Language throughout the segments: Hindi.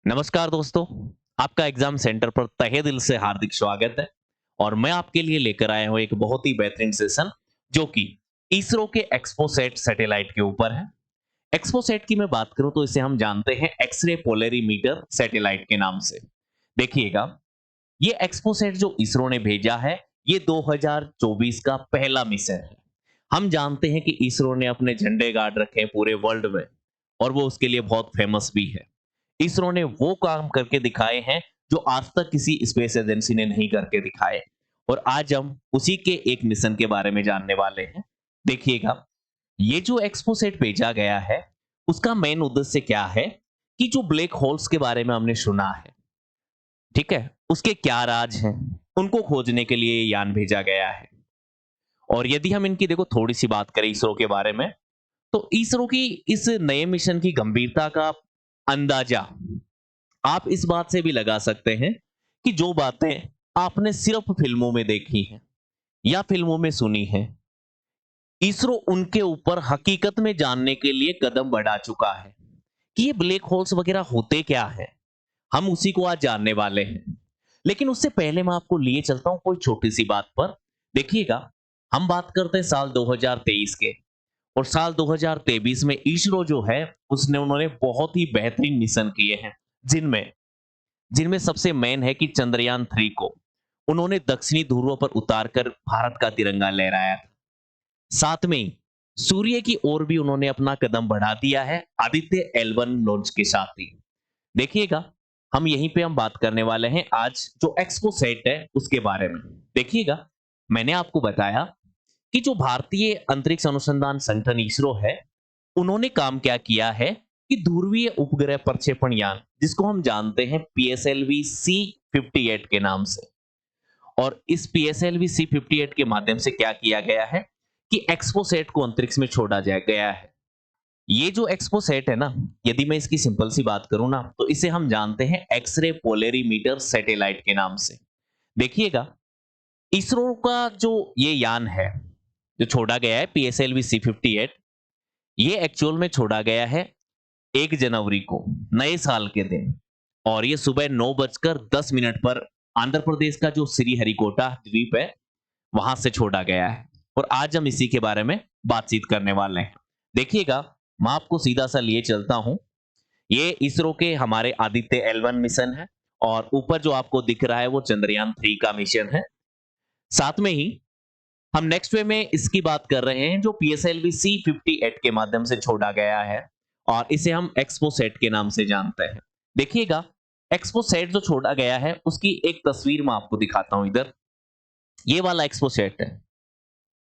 नमस्कार दोस्तों, आपका एग्जाम सेंटर पर तहे दिल से हार्दिक स्वागत है। और मैं आपके लिए लेकर आया हूं एक बहुत ही बेहतरीन सेशन जो कि इसरो के एक्सपोसैट सैटेलाइट के ऊपर है। एक्सपोसैट की मैं बात करूं तो इसे हम जानते हैं एक्सरे पोलरीमीटर सैटेलाइट के नाम से। देखिएगा, ये एक्सपोसैट जो इसरो ने भेजा है, ये 2024 का पहला मिशन है। हम जानते हैं कि इसरो ने अपने झंडे गाड़ रखे हैं पूरे वर्ल्ड में, और वो उसके लिए बहुत फेमस भी है। इसरो ने वो काम करके दिखाए हैं जो आज तक किसी स्पेस एजेंसी ने नहीं करके दिखाए। और आज हम उसी के एक मिशन के बारे में जानने वाले हैं। देखिएगा, ये जो एक्सपोसेट भेजा गया है, उसका मेन उद्देश्य क्या है कि जो ब्लैक होल्स के बारे में हमने सुना है, ठीक है, उसके क्या राज हैं, उनको खोजने के लिए ये यान भेजा गया है। और यदि हम इनकी देखो थोड़ी सी बात करें इसरो के बारे में, तो इसरो की इस नए मिशन की गंभीरता का अंदाजा आप इस बात से भी लगा सकते हैं कि जो बातें आपने सिर्फ फिल्मों में देखी हैं या फिल्मों में सुनी हैं, इसरो उनके ऊपर हकीकत में जानने के लिए कदम बढ़ा चुका है कि ये ब्लैक होल्स वगैरह होते क्या हैं। हम उसी को आज जानने वाले हैं। लेकिन उससे पहले मैं आपको लिए चलता हूं कोई छोटी सी बात पर। देखिएगा, हम बात करते हैं साल 2023 के। और साल 2023 में इसरो जो है, उसने उन्होंने बहुत ही बेहतरीन मिशन किए हैं, जिनमें जिनमें सबसे मेन है कि चंद्रयान 3 को उन्होंने दक्षिणी ध्रुव पर उतारकर भारत का तिरंगा लहराया था। साथ में ही सूर्य की ओर भी उन्होंने अपना कदम बढ़ा दिया है आदित्य L1 लॉन्च के साथ ही। देखिएगा, हम बात करने वाले हैं आज जो एक्सपोसैट है उसके बारे में। देखिएगा, मैंने आपको बताया कि जो भारतीय अंतरिक्ष अनुसंधान संगठन इसरो है, उन्होंने काम क्या किया है कि ध्रुवीय उपग्रह प्रक्षेपण यान, जिसको हम जानते हैं PSLV C58 के नाम से। और इस PSLV C58 के माध्यम से क्या किया गया है कि एक्सपोसैट को अंतरिक्ष में छोड़ा जाया गया है। ये जो एक्सपोसैट है ना, यदि मैं इसकी सिंपल सी बात करूं ना, तो इसे हम जानते हैं एक्सरे पोलरीमीटर सैटेलाइट के नाम से। देखिएगा, इसरो का जो ये यान है, जो छोड़ा गया है PSLV C58, ये एक्चुअल में छोड़ा गया है 1 जनवरी को, नए साल के दिन। और ये सुबह 9:10 पर आंध्र प्रदेश का जो श्रीहरिकोटा द्वीप है, वहां से छोड़ा गया है। और आज हम इसी के बारे में बातचीत करने वाले हैं। देखिएगा, मैं आपको सीधा सा लिए चलता हूं। ये इसरो के हमारे आदित्य L1 मिशन है, और ऊपर जो आपको दिख रहा है वो चंद्रयान 3 का मिशन है। साथ में ही हम नेक्स्ट वे में इसकी बात कर रहे हैं जो PSLV C58 के माध्यम से छोड़ा गया है, और इसे हम एक्सपोसैट के नाम से जानते हैं। देखिएगा, एक्सपोसैट जो छोड़ा गया है उसकी एक तस्वीर मैं आपको दिखाता हूं इधर। ये वाला एक्सपोसैट है।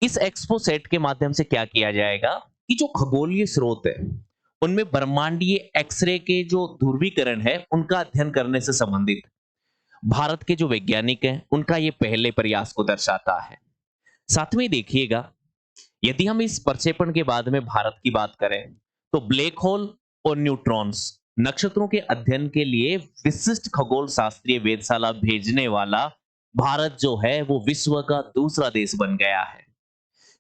इस एक्सपोसैट के माध्यम से क्या किया जाएगा कि जो खगोलीय स्रोत है, उनमें ब्रह्मांडीय एक्सरे के जो ध्रुवीकरण है उनका अध्ययन करने से संबंधित भारत के जो वैज्ञानिक हैं उनका ये पहले प्रयास को दर्शाता है। साथ में देखिएगा, यदि हम इस प्रक्षेपण के बाद में भारत की बात करें, तो ब्लैक होल और न्यूट्रॉन्स, नक्षत्रों के अध्ययन के लिए विशिष्ट खगोल शास्त्रीय वेधशाला भेजने वाला भारत जो है वो विश्व का दूसरा देश बन गया है।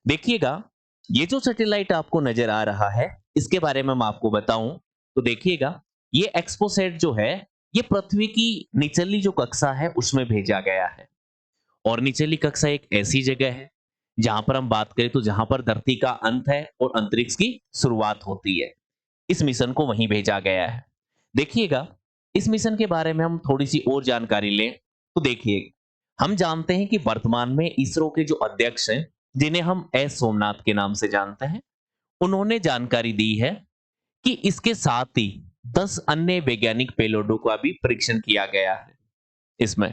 देखिएगा, ये जो सैटेलाइट आपको नजर आ रहा है, इसके बारे में मैं आपको बताऊं तो देखिएगा, ये एक्सपोसैट जो है, ये पृथ्वी की निचली जो कक्षा है उसमें भेजा गया है। और निचली कक्षा एक ऐसी जगह है जहां पर हम बात करें तो जहां पर धरती का अंत है और अंतरिक्ष की शुरुआत होती है। इस मिशन को वहीं भेजा गया है। देखिएगा, इस मिशन के बारे में हम थोड़ी सी और जानकारी लें तो देखिए, हम जानते हैं कि वर्तमान में इसरो के जो अध्यक्ष हैं, जिन्हें हम एस सोमनाथ के नाम से जानते हैं, उन्होंने जानकारी दी है कि इसके साथ ही 10 अन्य वैज्ञानिक पेलोडों का भी परीक्षण किया गया है इसमें।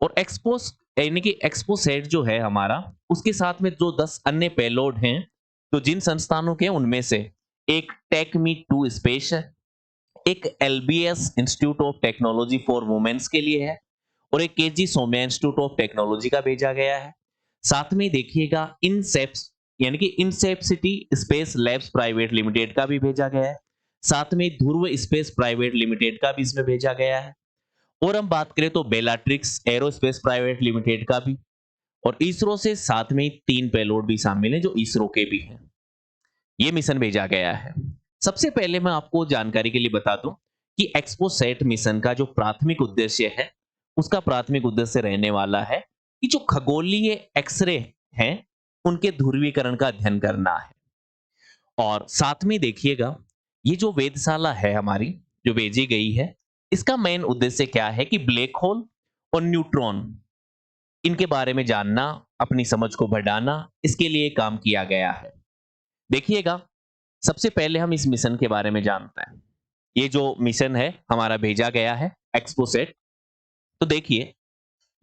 और एक्सपोस यानी कि एक्सपोसैट जो है हमारा, उसके साथ में जो 10 अन्य पेलोड हैं, तो जिन संस्थानों के उनमें से एक टेकमी 2 स्पेस है, एक LBS institute of technology for womens के लिए है, और एक KG Soumya institute of technology का भेजा गया है। साथ में देखिएगा, इनसेप्स यानी कि Inspecity space labs private limited का भी भेजा गया है। साथ में ध्रुव स्पेस प्राइवेट लिमिटेड का भी इसमें भेजा गया है। और हम बात करें तो बेलाट्रिक्स एरोस्पेस प्राइवेट लिमिटेड का भी। और इसरो से साथ में 3 पेलोड भी शामिल हैं जो इसरो के भी हैं। ये मिशन भेजा गया है। सबसे पहले मैं आपको जानकारी के लिए बता दूं कि एक्सपोसैट मिशन का जो प्राथमिक उद्देश्य है, उसका प्राथमिक उद्देश्य रहने वाला है कि जो खगोलीय एक्सरे हैं, उनके ध्रुवीकरण का अध्ययन करना है। और साथ में देखिएगा, ये जो वेधशाला है हमारी, जो भेजी गई है, इसका मेन उद्देश्य क्या है कि ब्लैक होल और न्यूट्रॉन, इनके बारे में जानना, अपनी समझ को बढ़ाना, इसके लिए काम किया गया है। देखिएगा, सबसे पहले हम इस मिशन के बारे में जानते हैं। ये जो मिशन है हमारा भेजा गया है एक्सपोसैट। तो देखिए,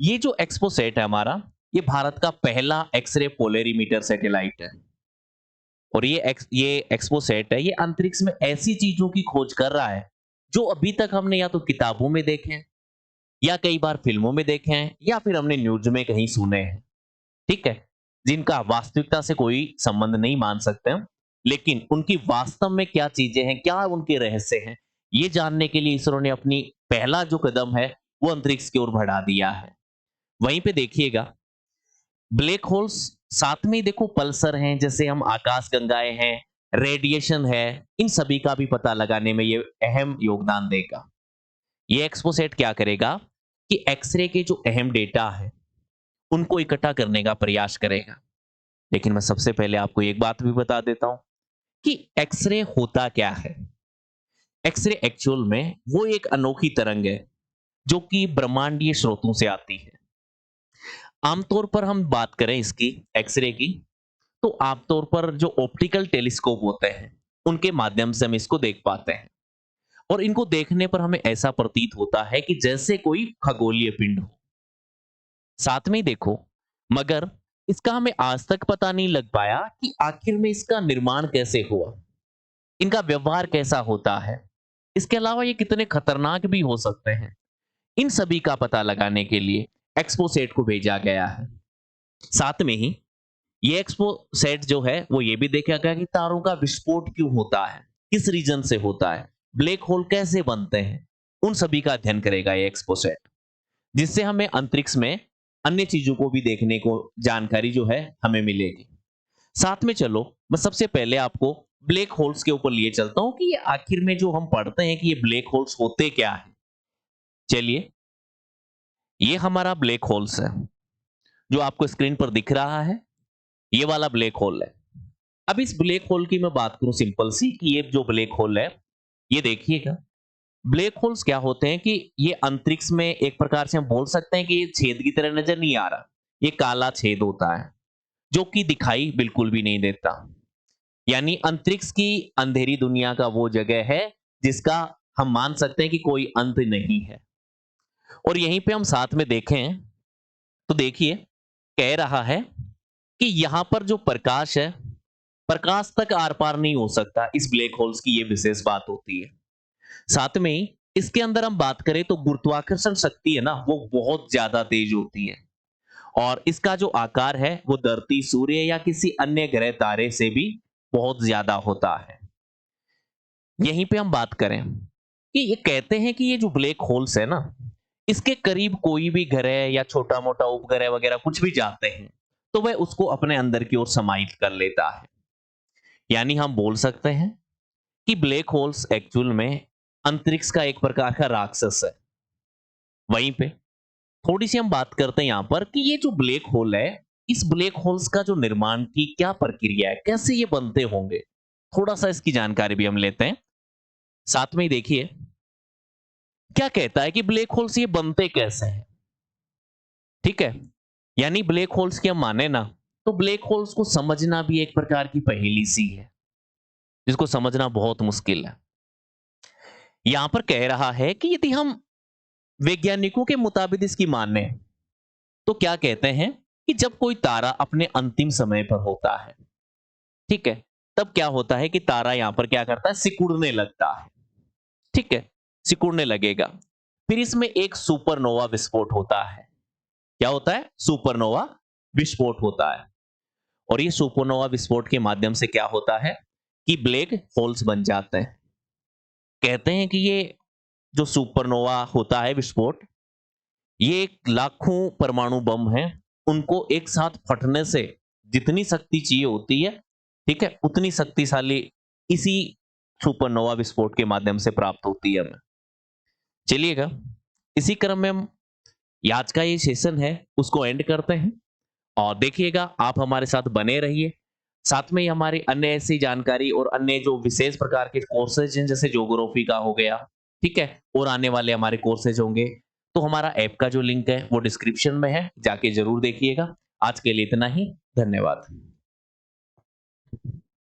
ये जो एक्सपोसैट है हमारा, ये भारत का पहला एक्सरे पोलरीमीटर सैटेलाइट है। और ये एक्सपोसैट है, ये अंतरिक्ष में ऐसी चीजों की खोज कर रहा है जो अभी तक हमने या तो किताबों में देखे हैं, या कई बार फिल्मों में देखे हैं, या फिर हमने न्यूज में कहीं सुने हैं। ठीक है, जिनका वास्तविकता से कोई संबंध नहीं मान सकते हम, लेकिन उनकी वास्तव में क्या चीजें हैं, क्या उनके रहस्य हैं, ये जानने के लिए इसरो ने अपनी पहला जो कदम है वो अंतरिक्ष की ओर बढ़ा दिया है। वहीं पे देखिएगा, ब्लैक होल्स साथ में ही देखो पल्सर हैं, जैसे हम आकाश गंगाएं हैं, रेडिएशन है, इन सभी का भी पता लगाने में ये अहम योगदान देगा। ये एक्सपोसेट क्या करेगा कि एक्सरे के जो अहम डेटा है उनको इकट्ठा करने का प्रयास करेगा। लेकिन मैं सबसे पहले आपको एक बात भी बता देता हूं कि एक्सरे होता क्या है। एक्सरे एक्चुअल में वो एक अनोखी तरंग है जो कि ब्रह्मांडीय स्रोतों से आती है। आमतौर पर हम बात करें इसकी एक्सरे की, तो आमतौर पर जो ऑप्टिकल टेलीस्कोप होते हैं उनके माध्यम से हम इसको देख पाते हैं, और इनको देखने पर हमें ऐसा प्रतीत होता है कि जैसे कोई खगोलीय पिंड हो। साथ में ही देखो, मगर इसका हमें आज तक पता नहीं लग पाया कि आखिर में इसका निर्माण कैसे हुआ, इनका व्यवहार कैसा होता है, इसके अलावा ये कितने खतरनाक भी हो सकते हैं। इन सभी का पता लगाने के लिए एक्सपोसेट को भेजा गया है। साथ में ही ये एक्सपोसेट जो है वो ये भी देखा गया कि तारों का विस्फोट क्यों होता है, किस रीजन से होता है, ब्लैक होल कैसे बनते हैं, उन सभी का अध्ययन करेगा ये एक्सपोसेट, जिससे हमें अंतरिक्ष में अन्य चीजों को भी देखने को जानकारी जो है हमें मिलेगी। साथ में चलो, मैं सबसे पहले आपको ब्लैक होल्स के ऊपर लिए चलता हूं कि ये आखिर में जो हम पढ़ते हैं कि ये ब्लैक होल्स होते क्या है। चलिए, ये हमारा ब्लैक होल्स है जो आपको स्क्रीन पर दिख रहा है, ये वाला ब्लैक होल है। अब इस ब्लैक होल की मैं बात करूं सिंपल सी, कि ये जो ब्लैक होल है, ये देखिएगा, ब्लैक होल्स क्या होते हैं कि ये अंतरिक्ष में एक प्रकार से हम बोल सकते हैं कि ये छेद की तरह नजर नहीं आ रहा, ये काला छेद होता है जो कि दिखाई बिल्कुल भी नहीं देता। यानी अंतरिक्ष की अंधेरी दुनिया का वो जगह है जिसका हम मान सकते हैं कि कोई अंत नहीं है। और यहीं पे हम साथ में देखें तो देखिए, कह रहा है कि यहां पर जो प्रकाश है, प्रकाश तक आर पार नहीं हो सकता, इस ब्लैक होल्स की ये विशेष बात होती है। साथ में ही इसके अंदर हम बात करें तो गुरुत्वाकर्षण शक्ति है ना, वो बहुत ज्यादा तेज होती है, और इसका जो आकार है वो धरती, सूर्य या किसी अन्य ग्रह तारे से भी बहुत ज्यादा होता है। यहीं पे हम बात करें कि ये कहते हैं कि ये जो ब्लैक होल्स है ना, इसके करीब कोई भी ग्रह या छोटा मोटा उपग्रह वगैरह कुछ भी जाते हैं तो वह उसको अपने अंदर की ओर समाहित कर लेता है। यानी हम बोल सकते हैं कि ब्लैक होल्स एक्चुअल में अंतरिक्ष का एक प्रकार का राक्षस है। वहीं पे थोड़ी सी हम बात करते हैं यहां पर कि ये जो ब्लैक होल है, इस ब्लैक होल्स का जो निर्माण की क्या प्रक्रिया है, कैसे ये बनते होंगे, थोड़ा सा इसकी जानकारी भी हम लेते हैं। साथ में ही देखिए, क्या कहता है कि ब्लैक होल्स ये बनते कैसे हैं। ठीक है, यानी ब्लैक होल्स की हम माने ना, तो ब्लैक होल्स को समझना भी एक प्रकार की पहेली सी है, जिसको समझना बहुत मुश्किल है। यहां पर कह रहा है कि यदि हम वैज्ञानिकों के मुताबिक इसकी माने, तो क्या कहते हैं कि जब कोई तारा अपने अंतिम समय पर होता है, ठीक है, तब क्या होता है कि तारा यहां पर क्या करता है, सिकुड़ने लगता है। ठीक है, सिकुड़ने लगेगा, फिर इसमें एक सुपरनोवा विस्फोट होता है। क्या होता है, सुपरनोवा विस्फोट होता है। और ये सुपरनोवा विस्फोट के माध्यम से क्या होता है कि ब्लैक होल्स बन जाते हैं। कहते हैं कि ये जो सुपरनोवा होता है विस्फोट, ये एक लाखों परमाणु बम हैं, उनको एक साथ फटने से जितनी शक्ति चाहिए होती है, ठीक है, उतनी शक्तिशाली इसी सुपरनोवा विस्फोट के माध्यम से प्राप्त होती है हमें। चलिएगा, इसी क्रम में हम ये आज का ये सेशन है उसको एंड करते हैं और देखिएगा आप हमारे साथ बने रहिए। साथ में ही हमारी अन्य ऐसी जानकारी और अन्य जो विशेष प्रकार के कोर्सेज हैं जैसे ज्योग्राफी का हो गया, ठीक है? और आने वाले हमारे कोर्सेज होंगे। तो हमारा ऐप का जो लिंक है वो डिस्क्रिप्शन में है, जाके ज़रूर देखिएगा। आज के लिए इतना ही, धन्यवाद।